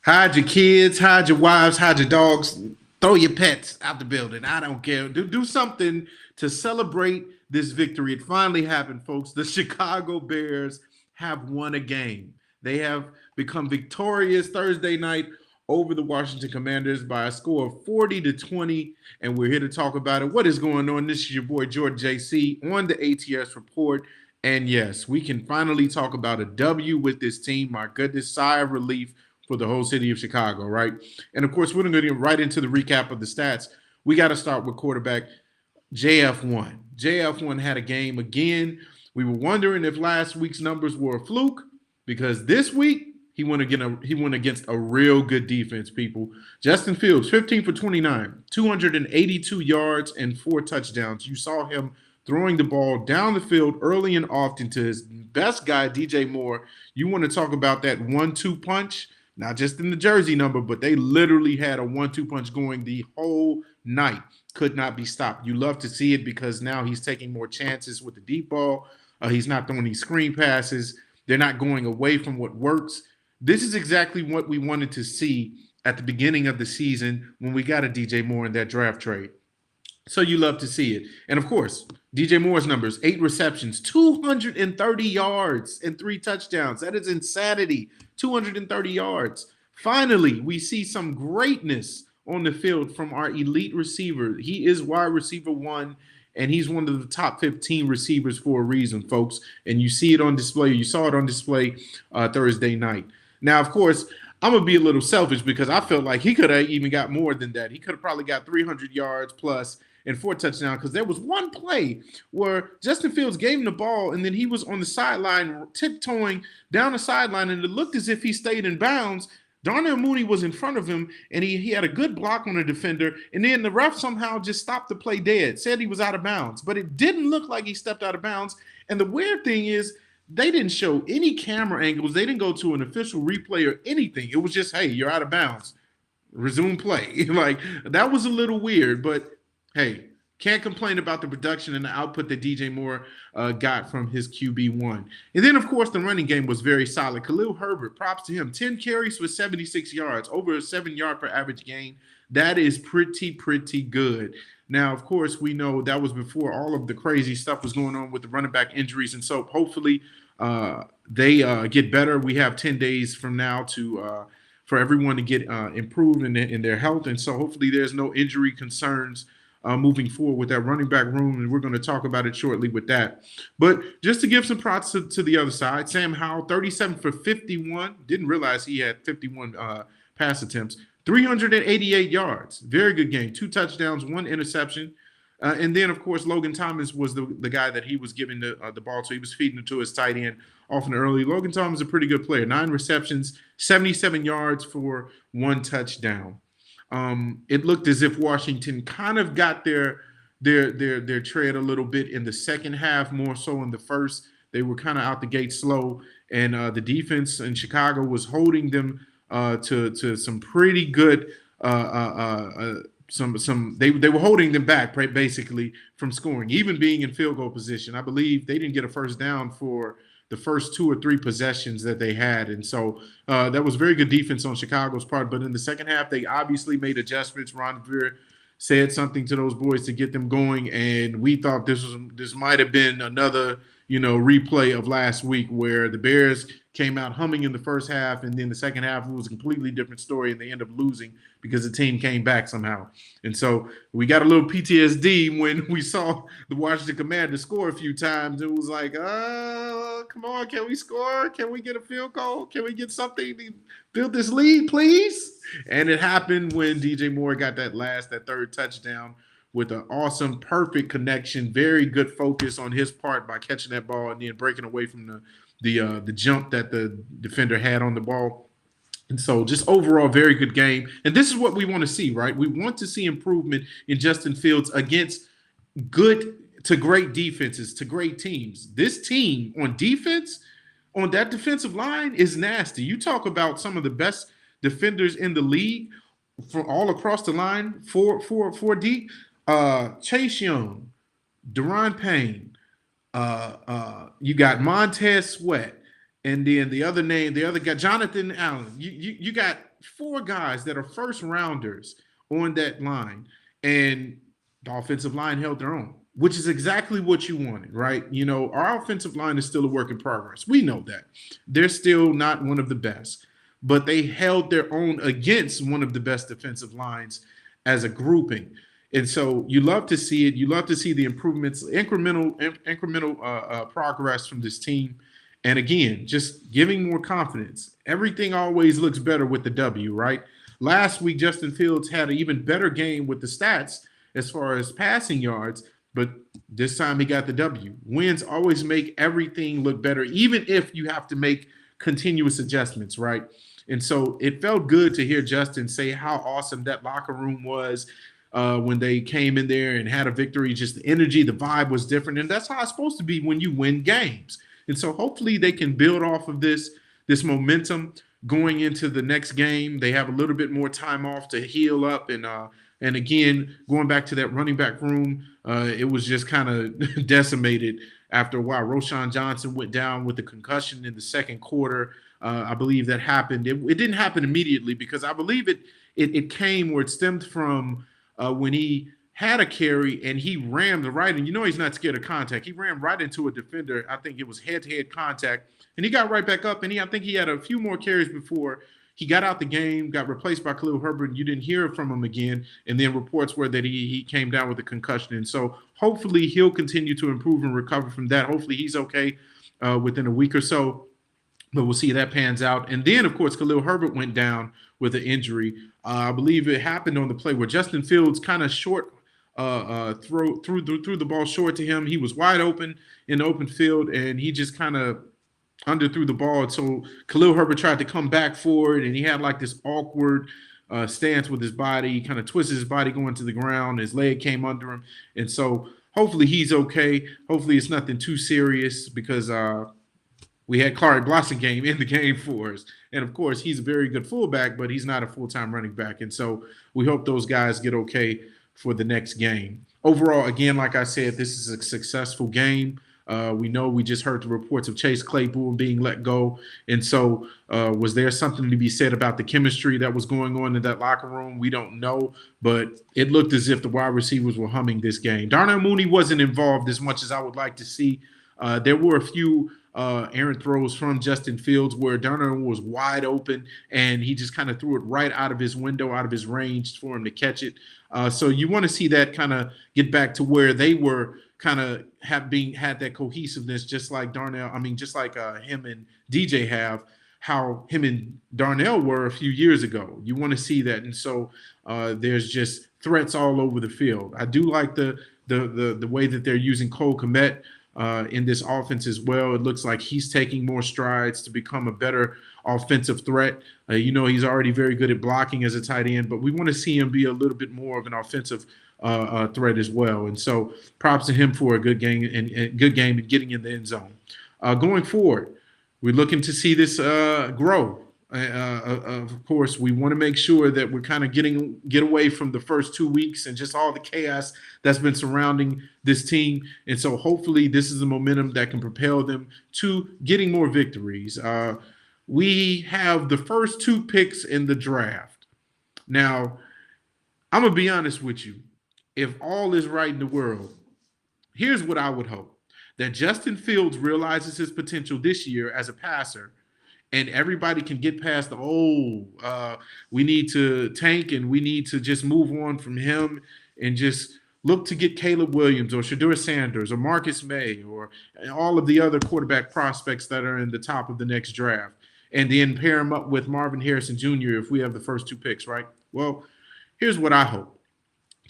Hide your kids, hide your wives, hide your dogs, throw your pets out the building. I don't care. Do something to celebrate this victory. It finally happened, folks. The Chicago Bears have won a game. They have become victorious Thursday night over the Washington Commanders by a score of 40-20, and we're here to talk about it. What is going on? This is your boy George JC on the ATS Report. And yes, we can finally talk about a W with this team. My goodness, sigh of relief for the whole city of Chicago, right? And of course, we're going to get right into the recap of the stats. We got to start with quarterback JF1. JF1 had a game again. We were wondering if last week's numbers were a fluke because this week he went against a real good defense, people. Justin Fields, 15 for 29, 282 yards and 4 touchdowns. You saw him throwing the ball down the field early and often to his best guy, DJ Moore. You want to talk about that 1-2 punch? Not just in the jersey number, but they literally had a 1-2 punch going the whole night. Could not be stopped. You love to see it because now he's taking more chances with the deep ball. He's not throwing these screen passes. They're not going away from what works. This is exactly what we wanted to see at the beginning of the season when we got a DJ Moore in that draft trade. So you love to see it. And of course, DJ Moore's numbers, 8 receptions, 230 yards, and 3 touchdowns. That is insanity. 230 yards. Finally, we see some greatness on the field from our elite receiver. He is wide receiver 1, and he's one of the top 15 receivers for a reason, folks. And you see it on display. You saw it on display Thursday night. Now, of course, I'm going to be a little selfish because I felt like he could have even got more than that. He could have probably got 300 yards plus and 4 touchdowns because there was one play where Justin Fields gave him the ball and then he was on the sideline tiptoeing down the sideline and it looked as if he stayed in bounds. Darnell Mooney was in front of him and he had a good block on the defender, and then the ref somehow just stopped the play dead, said he was out of bounds, but it didn't look like he stepped out of bounds. And the weird thing is they didn't show any camera angles. They didn't go to an official replay or anything. It was just, hey, you're out of bounds. Resume play. Like, that was a little weird, but hey, can't complain about the production and the output that DJ Moore got from his QB1. And then, of course, the running game was very solid. Khalil Herbert, props to him. 10 carries for 76 yards, over a 7-yard per average gain. That is pretty good. Now, of course, we know that was before all of the crazy stuff was going on with the running back injuries. And so hopefully they get better. We have 10 days from now to for everyone to get improved in their health. And so hopefully there's no injury concerns moving forward with that running back room, and we're going to talk about it shortly with that. But just to give some props to the other side, Sam Howell, 37 for 51. Didn't realize he had 51 pass attempts, 388 yards. Very good game. 2 touchdowns, 1 interception. And then, of course, Logan Thomas was the guy that he was giving the ball to. He was feeding it to his tight end often early. Logan Thomas is a pretty good player. 9 receptions, 77 yards for 1 touchdown. It looked as if Washington kind of got their tread a little bit in the second half, more so in the first. They were kind of out the gate slow, and the defense in Chicago was holding them to some pretty good. They were holding them back basically from scoring, even being in field goal position. I believe they didn't get a first down for the first 2 or 3 possessions that they had. And so that was very good defense on Chicago's part. But in the second half, they obviously made adjustments. Ron Rivera said something to those boys to get them going. And we thought this might have been another, replay of last week where the Bears came out humming in the first half, and then the second half was a completely different story, and they ended up losing because the team came back somehow. And so we got a little PTSD when we saw the Washington Commanders score a few times. It was like, come on, can we score? Can we get a field goal? Can we get something to build this lead, please? And it happened when DJ Moore got that 3rd touchdown with an awesome, perfect connection, very good focus on his part by catching that ball and then breaking away from the jump that the defender had on the ball. And so just overall, very good game. And this is what we want to see, right? We want to see improvement in Justin Fields against good to great defenses, to great teams. This team on defense, on that defensive line is nasty. You talk about some of the best defenders in the league for all across the line, four deep. Chase Young, Deron Payne, you got Montez Sweat, and then the other guy, Jonathan Allen. You got four guys that are first rounders on that line, and the offensive line held their own, which is exactly what you wanted, right? You know, our offensive line is still a work in progress. We know that. They're still not one of the best, but they held their own against one of the best defensive lines as a grouping. And so you love to see it. You love to see the improvements, incremental progress from this team. And again, just giving more confidence. Everything always looks better with the W, right? Last week, Justin Fields had an even better game with the stats as far as passing yards, but this time he got the W. Wins always make everything look better, even if you have to make continuous adjustments, right? And so it felt good to hear Justin say how awesome that locker room was when they came in there and had a victory. Just the energy, the vibe was different, and that's how it's supposed to be when you win games. And so hopefully they can build off of this momentum going into the next game. They have a little bit more time off to heal up, and again, going back to that running back room, it was just kind of decimated after a while. Roschon Johnson went down with a concussion in the second quarter. I believe that happened. It didn't happen immediately because I believe it came where it stemmed from when he had a carry and he rammed right, and you know he's not scared of contact. He ran right into a defender. I think it was head-to-head contact, and he got right back up, and I think he had a few more carries before he got out the game, got replaced by Khalil Herbert, and you didn't hear from him again. And then reports were that he came down with a concussion. And so hopefully he'll continue to improve and recover from that. Hopefully he's okay within a week or so. But we'll see if that pans out. And then, of course, Khalil Herbert went down with an injury. I believe it happened on the play where Justin Fields kind of threw the ball short to him. He was wide open in the open field, and he just kind of underthrew the ball. So Khalil Herbert tried to come back forward, and he had like this awkward stance with his body. He kind of twisted his body going to the ground. His leg came under him. And so hopefully he's okay. Hopefully it's nothing too serious because we had Clark Blossomgame in the game for us. And, of course, he's a very good fullback, but he's not a full-time running back. And so we hope those guys get okay for the next game. Overall, again, like I said, this is a successful game. We know we just heard the reports of Chase Claypool being let go. And so was there something to be said about the chemistry that was going on in that locker room? We don't know, but it looked as if the wide receivers were humming this game. Darnell Mooney wasn't involved as much as I would like to see. There were a few errant throws from Justin Fields where Darnell was wide open and he just kind of threw it right out of his window, out of his range for him to catch it. So you want to see that kind of get back to where they were kind of had that cohesiveness, just like him and DJ have, how him and Darnell were a few years ago. You want to see that. And so there's just threats all over the field. I do like the way that they're using Cole Kmet in this offense as well. It looks like he's taking more strides to become a better offensive threat. He's already very good at blocking as a tight end, but we want to see him be a little bit more of an offensive threat as well. And so props to him for a good game and getting in the end zone. Going forward, we're looking to see this grow. Of course, we want to make sure that we're kind of get away from the first 2 weeks and just all the chaos that's been surrounding this team. And so hopefully this is the momentum that can propel them to getting more victories. We have the first 2 picks in the draft. Now, I'm going to be honest with you. If all is right in the world, here's what I would hope. That Justin Fields realizes his potential this year as a passer, and everybody can get past we need to tank and we need to just move on from him and just look to get Caleb Williams or Shedeur Sanders or Marcus May or all of the other quarterback prospects that are in the top of the next draft, and then pair him up with Marvin Harrison Jr. if we have the first 2 picks, right? Well, here's what I hope.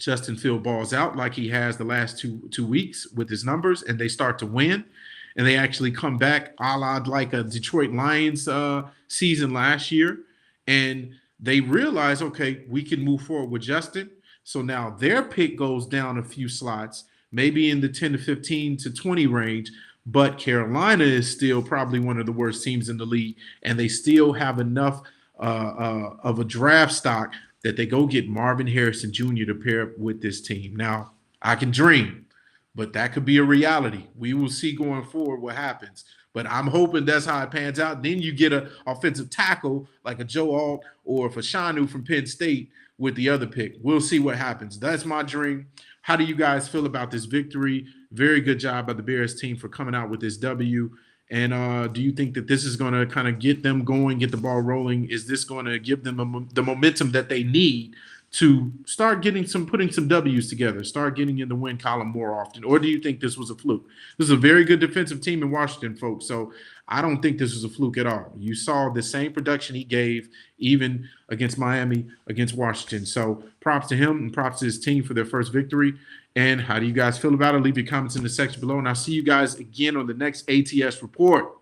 Justin Fields balls out like he has the last two weeks with his numbers, and they start to win, and they actually come back a la like a Detroit Lions season last year, and they realize, okay, we can move forward with Justin. So now their pick goes down a few slots, maybe in the 10 to 15 to 20 range, but Carolina is still probably one of the worst teams in the league, and they still have enough of a draft stock that they go get Marvin Harrison Jr. to pair up with this team. Now, I can dream, but that could be a reality. We will see going forward what happens. But I'm hoping that's how it pans out. Then you get an offensive tackle like a Joe Alt or Fashanu from Penn State with the other pick. We'll see what happens. That's my dream. How do you guys feel about this victory? Very good job by the Bears team for coming out with this W. And do you think that this is going to kind of get them going, get the ball rolling? Is this going to give them the momentum that they need to start putting some W's together, start getting in the win column more often? Or do you think this was a fluke? This is a very good defensive team in Washington, folks. So I don't think this was a fluke at all. You saw the same production he gave even against Miami, against Washington. So props to him and props to his team for their first victory. And how do you guys feel about it? Leave your comments in the section below. And I'll see you guys again on the next ATS report.